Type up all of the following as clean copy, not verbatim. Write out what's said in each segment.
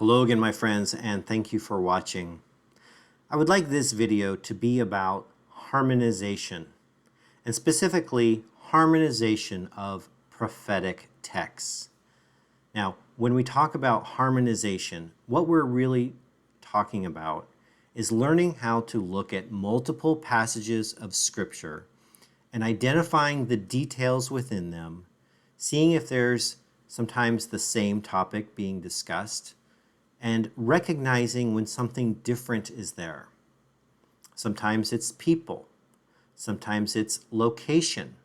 Hello again, my friends, and thank you for watching. I would like this video to be about harmonization, and specifically harmonization of prophetic texts. Now, when we talk about harmonization, what we're really talking about is learning how to look at multiple passages of Scripture and identifying the details within them, seeing if there's sometimes the same topic being discussed, and recognizing when something different is there. Sometimes it's people, sometimes it's location,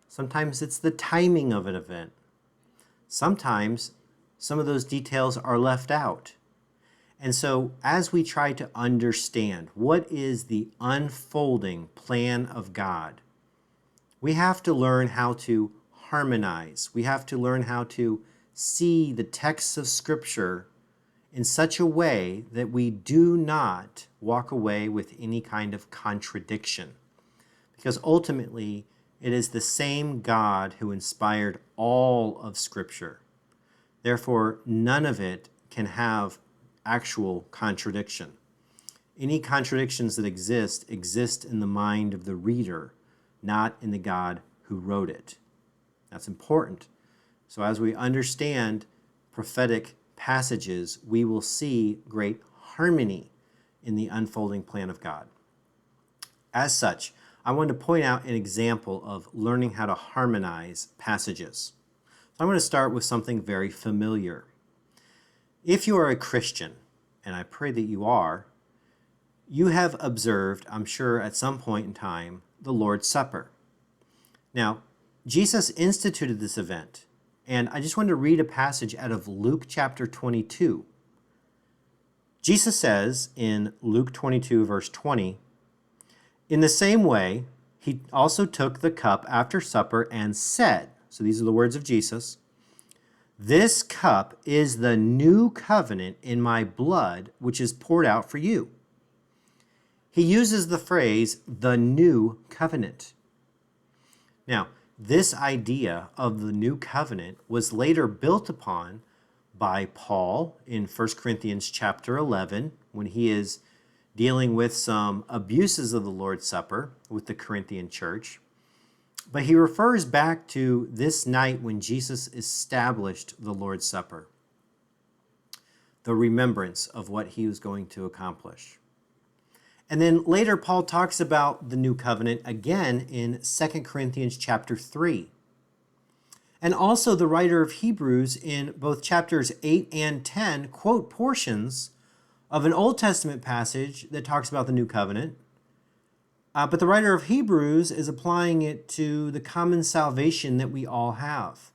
sometimes it's the timing of an event. Sometimes some of those details are left out. And so as we try to understand what is the unfolding plan of God, we have to learn how to harmonize. We have to learn how to see the texts of Scripture in such a way that we do not walk away with any kind of contradiction. Because ultimately, it is the same God who inspired all of Scripture. Therefore, none of it can have actual contradiction. Any contradictions that exist in the mind of the reader, not in the God who wrote it. That's important. So as we understand prophetic passages, we will see great harmony in the unfolding plan of God. As such, I want to point out an example of learning how to harmonize passages. So I'm going to start with something very familiar. If you are a Christian, and I pray that you are, you have observed, I'm sure at some point in time, the Lord's Supper. Now, Jesus instituted this event, and I just wanted to read a passage out of Luke chapter 22. Jesus says in Luke 22, verse 20, "In the same way, he also took the cup after supper and said," so these are the words of Jesus, "This cup is the new covenant in my blood, which is poured out for you." He uses the phrase, the new covenant. Now, this idea of the new covenant was later built upon by Paul in 1 Corinthians chapter 11 when he is dealing with some abuses of the Lord's Supper with the Corinthian church. But he refers back to this night when Jesus established the Lord's Supper, the remembrance of what he was going to accomplish. And then later, Paul talks about the new covenant again in 2 Corinthians chapter 3. And also the writer of Hebrews in both chapters 8 and 10 quote portions of an Old Testament passage that talks about the new covenant. But the writer of Hebrews is applying it to the common salvation that we all have.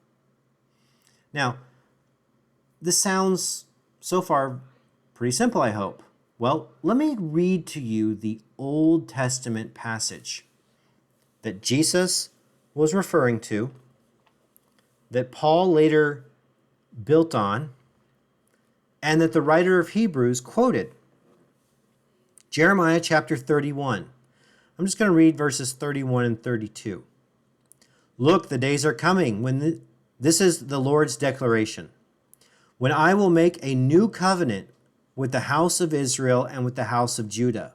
Now, this sounds so far pretty simple, I hope. Well, let me read to you the Old Testament passage that Jesus was referring to, that Paul later built on, and that the writer of Hebrews quoted. Jeremiah chapter 31. I'm just going to read verses 31 and 32. "Look, the days are coming when this is the Lord's declaration, when I will make a new covenant with the house of Israel and with the house of Judah.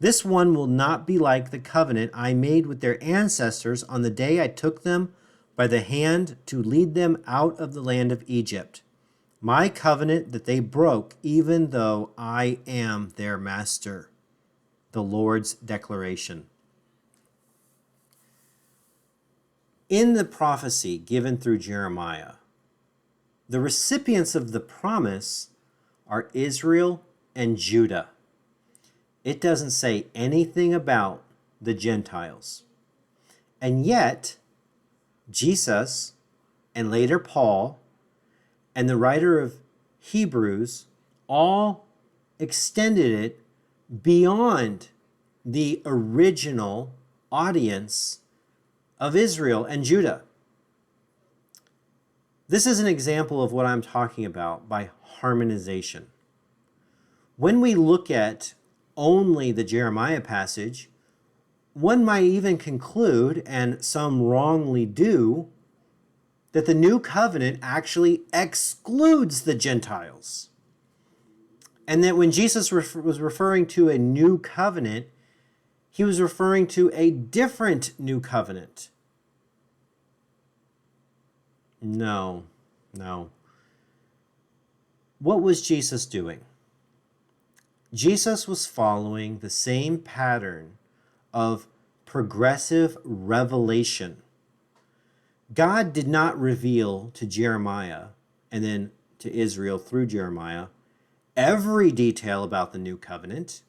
This one will not be like the covenant I made with their ancestors on the day I took them by the hand to lead them out of the land of Egypt, my covenant that they broke, even though I am their master." The Lord's declaration. In the prophecy given through Jeremiah, the recipients of the promise are Israel and Judah. It doesn't say anything about the Gentiles. And yet, Jesus, and later Paul, and the writer of Hebrews all extended it beyond the original audience of Israel and Judah. This is an example of what I'm talking about by harmonization. When we look at only the Jeremiah passage, one might even conclude, and some wrongly do, that the new covenant actually excludes the Gentiles. And that when Jesus was referring to a new covenant, he was referring to a different new covenant. No. What was Jesus doing? Jesus was following the same pattern of progressive revelation. God did not reveal to Jeremiah and then to Israel through Jeremiah every detail about the new covenant,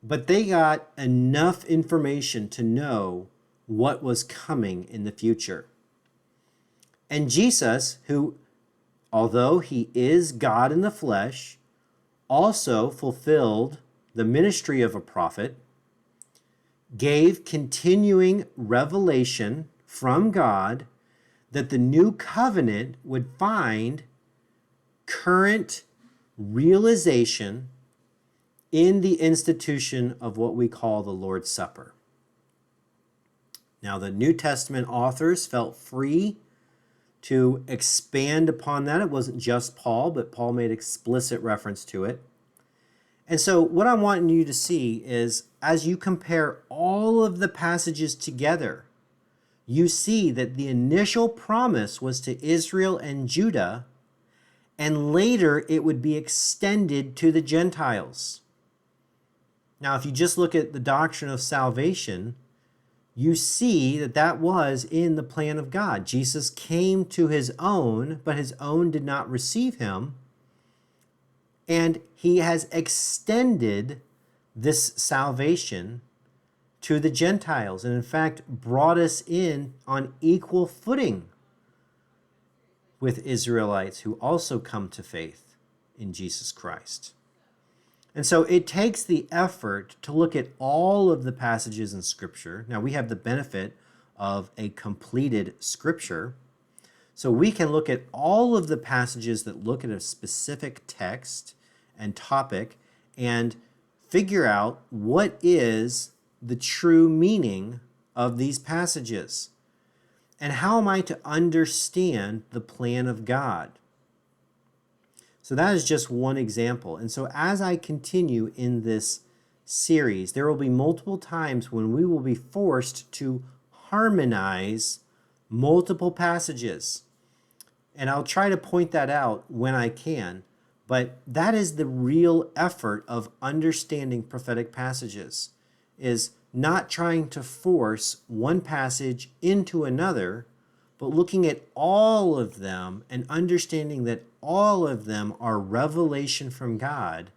but they got enough information to know what was coming in the future. And Jesus, who, although he is God in the flesh, also fulfilled the ministry of a prophet, gave continuing revelation from God that the new covenant would find current realization in the institution of what we call the Lord's Supper. Now, the New Testament authors felt free to expand upon that. It wasn't just Paul, but Paul made explicit reference to it. And so what I'm wanting you to see is, as you compare all of the passages together, you see that the initial promise was to Israel and Judah, and later it would be extended to the Gentiles. Now, if you just look at the doctrine of salvation, you see that that was in the plan of God. Jesus came to his own, but his own did not receive him. And he has extended this salvation to the Gentiles, and in fact brought us in on equal footing with Israelites who also come to faith in Jesus Christ. And so it takes the effort to look at all of the passages in Scripture. Now, we have the benefit of a completed Scripture, so we can look at all of the passages that look at a specific text and topic and figure out what is the true meaning of these passages. And how am I to understand the plan of God? So that is just one example. And so as I continue in this series, there will be multiple times when we will be forced to harmonize multiple passages. And I'll try to point that out when I can. But that is the real effort of understanding prophetic passages, is not trying to force one passage into another, but looking at all of them and understanding that all of them are revelation from God,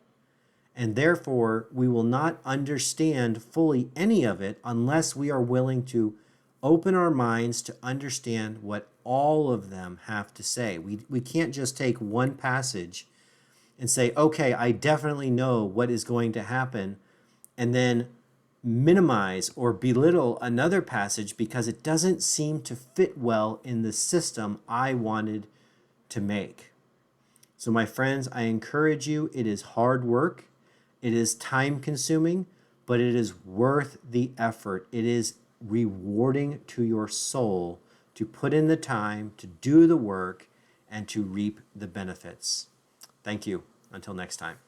and therefore we will not understand fully any of it unless we are willing to open our minds to understand what all of them have to say. We can't just take one passage and say, okay, I definitely know what is going to happen, and then minimize or belittle another passage because it doesn't seem to fit well in the system I wanted to make. So my friends, I encourage you, it is hard work, it is time consuming, but it is worth the effort. It is rewarding to your soul to put in the time, to do the work, and to reap the benefits. Thank you. Until next time.